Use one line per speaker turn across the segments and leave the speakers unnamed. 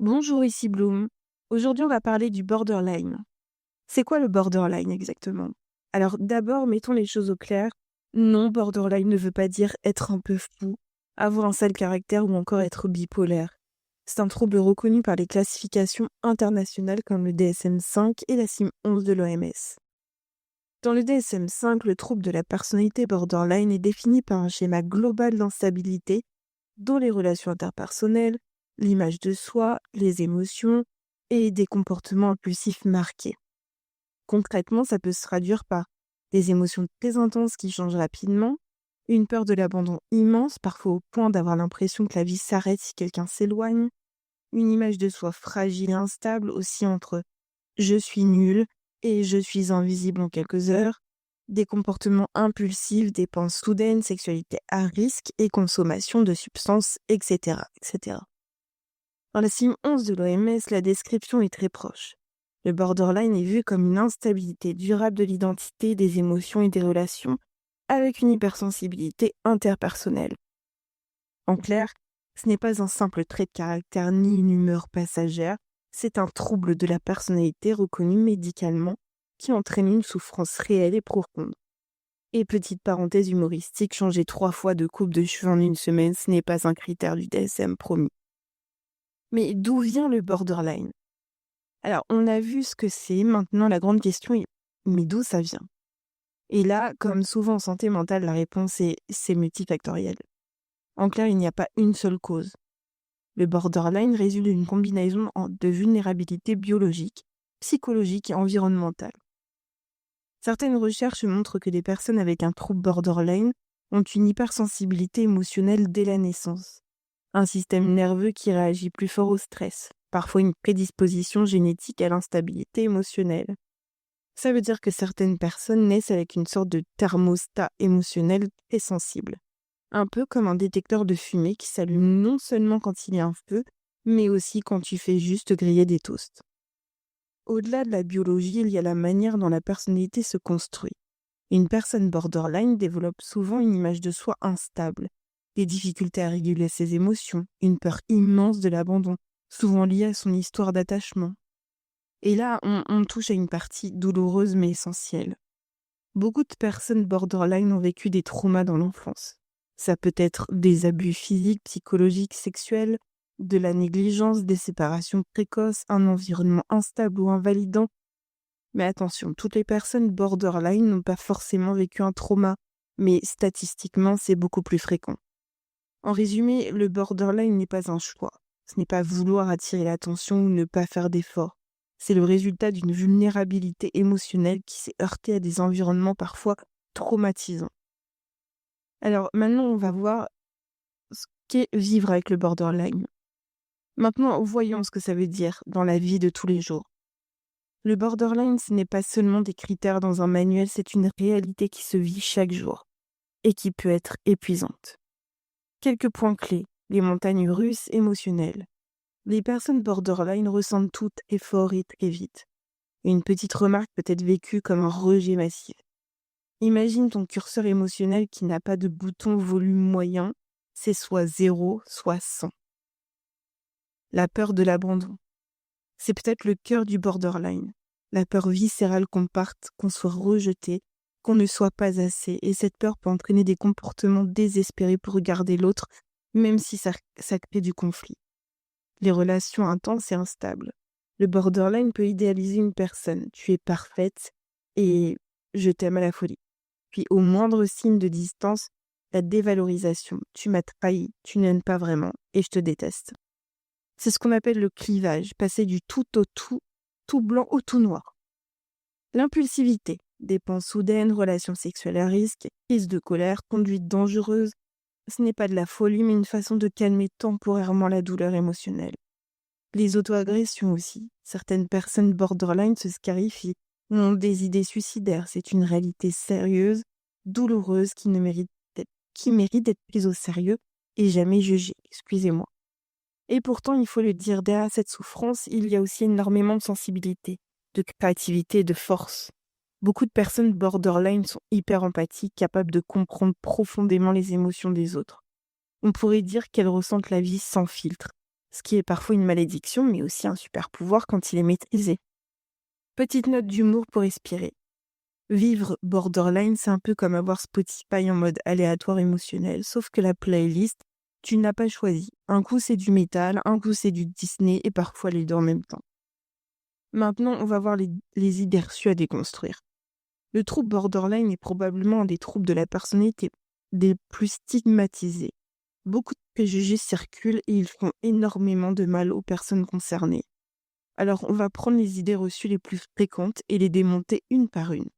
Bonjour, ici Bloom. Aujourd'hui, on va parler du borderline. C'est quoi le borderline exactement? Alors d'abord, mettons les choses au clair. Non, borderline ne veut pas dire être un peu fou, avoir un sale caractère ou encore être bipolaire. C'est un trouble reconnu par les classifications internationales comme le DSM-5 et la CIM-11 de l'OMS. Dans le DSM-5, le trouble de la personnalité borderline est défini par un schéma global d'instabilité dont les relations interpersonnelles, l'image de soi, les émotions et des comportements impulsifs marqués. Concrètement, ça peut se traduire par des émotions très intenses qui changent rapidement, une peur de l'abandon immense, parfois au point d'avoir l'impression que la vie s'arrête si quelqu'un s'éloigne, une image de soi fragile et instable aussi entre je suis nul et je suis invisible en quelques heures, des comportements impulsifs, dépenses soudaines, sexualité à risque et consommation de substances, etc. etc. Dans la CIM-11 de l'OMS, la description est très proche. Le borderline est vu comme une instabilité durable de l'identité, des émotions et des relations, avec une hypersensibilité interpersonnelle. En clair, ce n'est pas un simple trait de caractère ni une humeur passagère, c'est un trouble de la personnalité reconnu médicalement qui entraîne une souffrance réelle et profonde. Et petite parenthèse humoristique, changer 3 fois de coupe de cheveux en une semaine, ce n'est pas un critère du DSM promis. Mais d'où vient le borderline? Alors, on a vu ce que c'est, maintenant la grande question est mais d'où ça vient? Et là, comme souvent en santé mentale, la réponse est c'est multifactoriel. En clair, il n'y a pas une seule cause. Le borderline résulte d'une combinaison de vulnérabilité biologique, psychologique et environnementale. Certaines recherches montrent que les personnes avec un trouble borderline ont une hypersensibilité émotionnelle dès la naissance, un système nerveux qui réagit plus fort au stress, parfois une prédisposition génétique à l'instabilité émotionnelle. Ça veut dire que certaines personnes naissent avec une sorte de thermostat émotionnel très sensible, un peu comme un détecteur de fumée qui s'allume non seulement quand il y a un feu, mais aussi quand tu fais juste griller des toasts. Au-delà de la biologie, il y a la manière dont la personnalité se construit. Une personne borderline développe souvent une image de soi instable, des difficultés à réguler ses émotions, une peur immense de l'abandon, souvent liée à son histoire d'attachement. Et là, on touche à une partie douloureuse mais essentielle. Beaucoup de personnes borderline ont vécu des traumas dans l'enfance. Ça peut être des abus physiques, psychologiques, sexuels, de la négligence, des séparations précoces, un environnement instable ou invalidant. Mais attention, toutes les personnes borderline n'ont pas forcément vécu un trauma, mais statistiquement, c'est beaucoup plus fréquent. En résumé, le borderline n'est pas un choix. Ce n'est pas vouloir attirer l'attention ou ne pas faire d'efforts. C'est le résultat d'une vulnérabilité émotionnelle qui s'est heurtée à des environnements parfois traumatisants. Alors maintenant, on va voir ce qu'est vivre avec le borderline. Maintenant, voyons ce que ça veut dire dans la vie de tous les jours. Le borderline, ce n'est pas seulement des critères dans un manuel, c'est une réalité qui se vit chaque jour et qui peut être épuisante. Quelques points clés, les montagnes russes émotionnelles. Les personnes borderline ressentent toutes effort et très vite. Une petite remarque peut être vécue comme un rejet massif. Imagine ton curseur émotionnel qui n'a pas de bouton volume moyen, c'est soit 0, soit 100. La peur de l'abandon. C'est peut-être le cœur du borderline. La peur viscérale qu'on parte, qu'on soit rejeté, qu'on ne soit pas assez. Et cette peur peut entraîner des comportements désespérés pour regarder l'autre, même si ça crée du conflit. Les relations intenses et instables. Le borderline peut idéaliser une personne. Tu es parfaite et je t'aime à la folie. Puis au moindre signe de distance, la dévalorisation. Tu m'as trahi, tu n'aimes pas vraiment et je te déteste. C'est ce qu'on appelle le clivage, passer du tout au tout, tout blanc au tout noir. L'impulsivité, dépenses soudaines, relations sexuelles à risque, crise de colère, conduite dangereuse. Ce n'est pas de la folie, mais une façon de calmer temporairement la douleur émotionnelle. Les auto-agressions aussi. Certaines personnes borderline se scarifient, ont des idées suicidaires. C'est une réalité sérieuse, douloureuse, qui mérite d'être prise au sérieux et jamais jugée. Excusez-moi. Et pourtant, il faut le dire, derrière cette souffrance, il y a aussi énormément de sensibilité, de créativité, de force. Beaucoup de personnes borderline sont hyper empathiques, capables de comprendre profondément les émotions des autres. On pourrait dire qu'elles ressentent la vie sans filtre. ce qui est parfois une malédiction, mais aussi un super pouvoir quand il est maîtrisé. Petite note d'humour pour respirer. Vivre borderline, c'est un peu comme avoir Spotify en mode aléatoire émotionnel, sauf que la playlist, tu n'as pas choisi. Un coup c'est du métal, un coup c'est du Disney et parfois les deux en même temps. Maintenant, on va voir les idées reçues à déconstruire. Le trouble borderline est probablement un des troubles de la personnalité des plus stigmatisés. Beaucoup de préjugés circulent et ils font énormément de mal aux personnes concernées. Alors, on va prendre les idées reçues les plus fréquentes et les démonter une par une.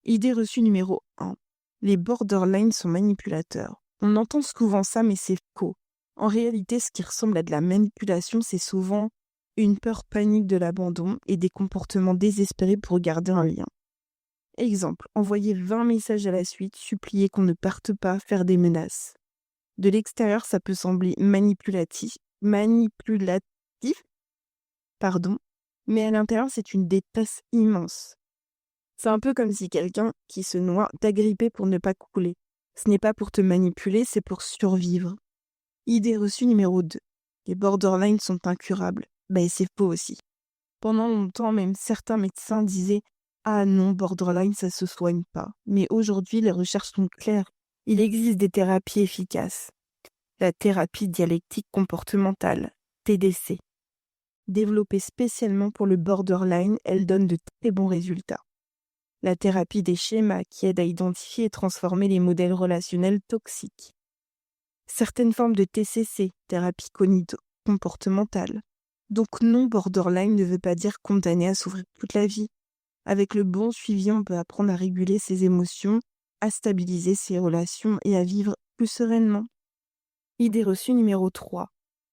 Idée reçue numéro 1. Les borderlines sont manipulateurs. On entend souvent ça, mais c'est faux. En réalité, ce qui ressemble à de la manipulation, c'est souvent une peur panique de l'abandon et des comportements désespérés pour garder un lien. Exemple, envoyer 20 messages à la suite, supplier qu'on ne parte pas, faire des menaces. De l'extérieur, ça peut sembler manipulatif, mais à l'intérieur, c'est une détresse immense. C'est un peu comme si quelqu'un qui se noie t'agrippait pour ne pas couler. Ce n'est pas pour te manipuler, c'est pour survivre. Idée reçue numéro 2. Les borderlines sont incurables. C'est faux aussi. Pendant longtemps, même certains médecins disaient « Ah non, borderline, ça se soigne pas ». Mais aujourd'hui, les recherches sont claires. Il existe des thérapies efficaces. La thérapie dialectique comportementale, TDC. Développée spécialement pour le borderline, elle donne de très bons résultats. La thérapie des schémas qui aide à identifier et transformer les modèles relationnels toxiques. Certaines formes de TCC, thérapie cognito-comportementale. Donc non, borderline ne veut pas dire condamné à souffrir toute la vie. Avec le bon suivi, on peut apprendre à réguler ses émotions, à stabiliser ses relations et à vivre plus sereinement. Idée reçue numéro 3.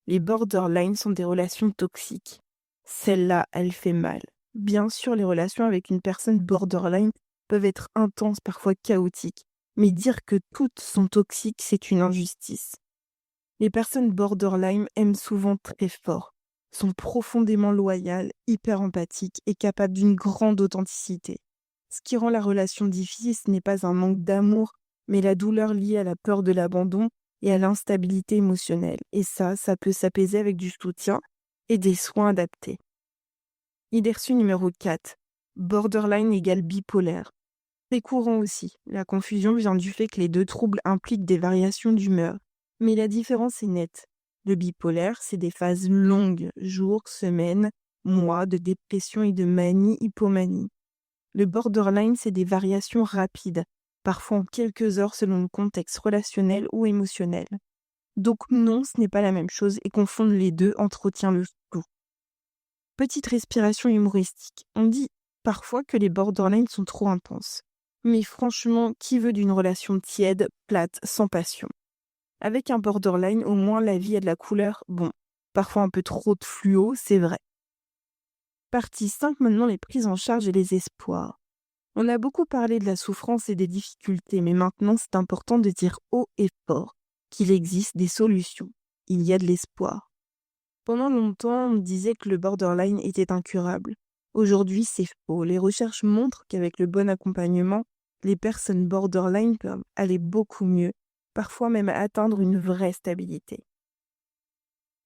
Les borderlines sont des relations toxiques. Celle-là, elle fait mal. Bien sûr, les relations avec une personne borderline peuvent être intenses, parfois chaotiques, mais dire que toutes sont toxiques, c'est une injustice. Les personnes borderline aiment souvent très fort, sont profondément loyales, hyper empathiques et capables d'une grande authenticité. Ce qui rend la relation difficile, ce n'est pas un manque d'amour, mais la douleur liée à la peur de l'abandon et à l'instabilité émotionnelle. Et ça peut s'apaiser avec du soutien et des soins adaptés. Idée reçue numéro 4. Borderline égale bipolaire. C'est courant aussi. La confusion vient du fait que les deux troubles impliquent des variations d'humeur. Mais la différence est nette. Le bipolaire, c'est des phases longues, jours, semaines, mois de dépression et de manie-hypomanie. Le borderline, c'est des variations rapides, parfois en quelques heures selon le contexte relationnel ou émotionnel. Donc non, ce n'est pas la même chose et confondre les deux entretient le flou. Petite respiration humoristique. On dit parfois que les borderlines sont trop intenses. Mais franchement, qui veut d'une relation tiède, plate, sans passion? Avec un borderline, au moins la vie a de la couleur. Bon, parfois un peu trop de fluo, c'est vrai. Partie 5, maintenant les prises en charge et les espoirs. On a beaucoup parlé de la souffrance et des difficultés, mais maintenant c'est important de dire haut et fort qu'il existe des solutions. Il y a de l'espoir. Pendant longtemps, on disait que le borderline était incurable. Aujourd'hui, c'est faux. Les recherches montrent qu'avec le bon accompagnement, les personnes borderline peuvent aller beaucoup mieux, parfois même atteindre une vraie stabilité.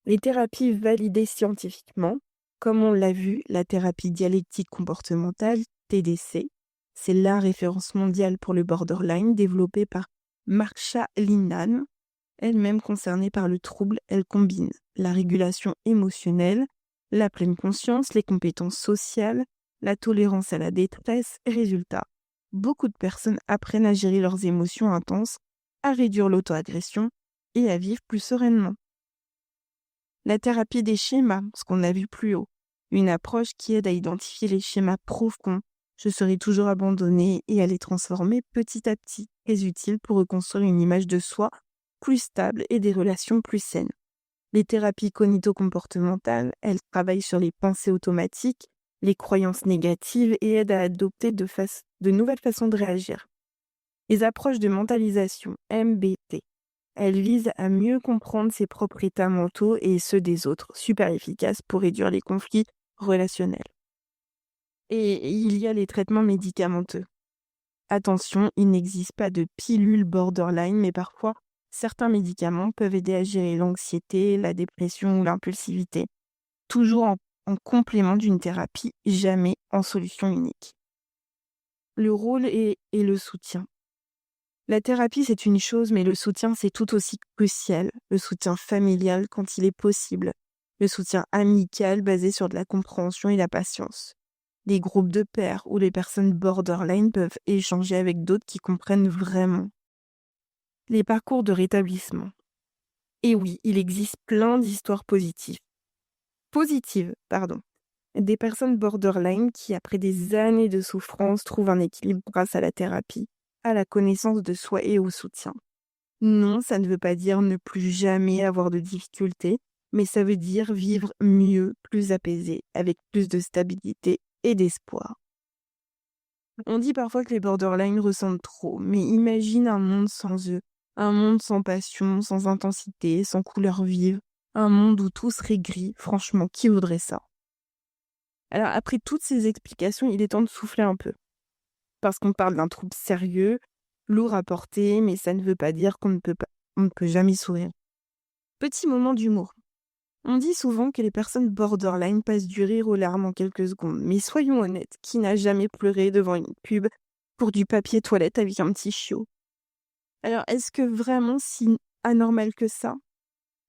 Les thérapies validées scientifiquement, comme on l'a vu, la thérapie dialectique comportementale, TDC, c'est la référence mondiale pour le borderline développée par Marsha Linehan. Elle-même concernée par le trouble, elle combine la régulation émotionnelle, la pleine conscience, les compétences sociales, la tolérance à la détresse. Résultat, beaucoup de personnes apprennent à gérer leurs émotions intenses, à réduire l'auto-agression et à vivre plus sereinement. La thérapie des schémas, ce qu'on a vu plus haut, une approche qui aide à identifier les schémas profonds, je serai toujours abandonnée, et à les transformer petit à petit, très utile pour reconstruire une image de soi plus stable et des relations plus saines. Les thérapies cognito-comportementales, elles travaillent sur les pensées automatiques, les croyances négatives et aident à adopter de nouvelles façons de réagir. Les approches de mentalisation, MBT, elles visent à mieux comprendre ses propres états mentaux et ceux des autres, super efficaces pour réduire les conflits relationnels. Et il y a les traitements médicamenteux. Attention, il n'existe pas de pilule borderline, mais parfois Certains médicaments peuvent aider à gérer l'anxiété, la dépression ou l'impulsivité, toujours en complément d'une thérapie, jamais en solution unique. Le rôle est le soutien. La thérapie, c'est une chose, mais le soutien, c'est tout aussi crucial. Le soutien familial quand il est possible. Le soutien amical basé sur de la compréhension et la patience. Les groupes de pairs où les personnes borderline peuvent échanger avec d'autres qui comprennent vraiment. Les parcours de rétablissement. Et oui, il existe plein d'histoires positives, pardon. Des personnes borderline qui, après des années de souffrance, trouvent un équilibre grâce à la thérapie, à la connaissance de soi et au soutien. Non, ça ne veut pas dire ne plus jamais avoir de difficultés, mais ça veut dire vivre mieux, plus apaisé, avec plus de stabilité et d'espoir. On dit parfois que les borderline ressentent trop, mais imagine un monde sans eux, un monde sans passion, sans intensité, sans couleur vive, un monde où tout serait gris. Franchement, qui voudrait ça? Alors après toutes ces explications, il est temps de souffler un peu. Parce qu'on parle d'un trouble sérieux, lourd à porter, mais ça ne veut pas dire on ne peut jamais sourire. Petit moment d'humour. On dit souvent que les personnes borderline passent du rire aux larmes en quelques secondes, mais soyons honnêtes, qui n'a jamais pleuré devant une pub pour du papier toilette avec un petit chiot? Alors est-ce que vraiment si anormal que ça?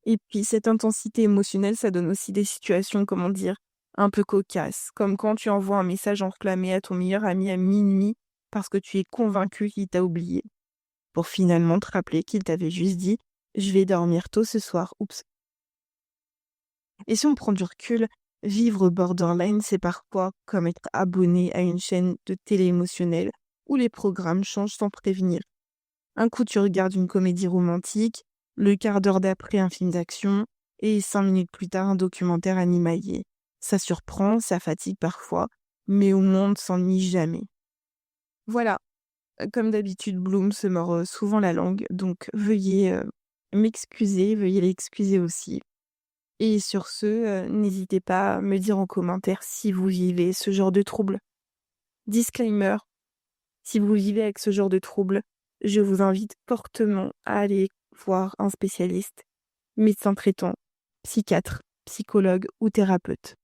Et puis cette intensité émotionnelle, ça donne aussi des situations, comment dire, un peu cocasses, comme quand tu envoies un message enflammé à ton meilleur ami à minuit parce que tu es convaincu qu'il t'a oublié, pour finalement te rappeler qu'il t'avait juste dit «Je vais dormir tôt ce soir, oups». Et si on prend du recul, vivre borderline, c'est parfois comme être abonné à une chaîne de télé émotionnelle où les programmes changent sans prévenir. Un coup, tu regardes une comédie romantique, le quart d'heure d'après, un film d'action, et 5 minutes plus tard, un documentaire animalier. Ça surprend, ça fatigue parfois, mais au moins on ne s'ennuie jamais. Voilà, comme d'habitude, Bloom se mord souvent la langue, donc veuillez m'excuser, veuillez l'excuser aussi. Et sur ce, n'hésitez pas à me dire en commentaire si vous vivez ce genre de trouble. Disclaimer, si vous vivez avec ce genre de trouble, je vous invite fortement à aller voir un spécialiste, médecin traitant, psychiatre, psychologue ou thérapeute.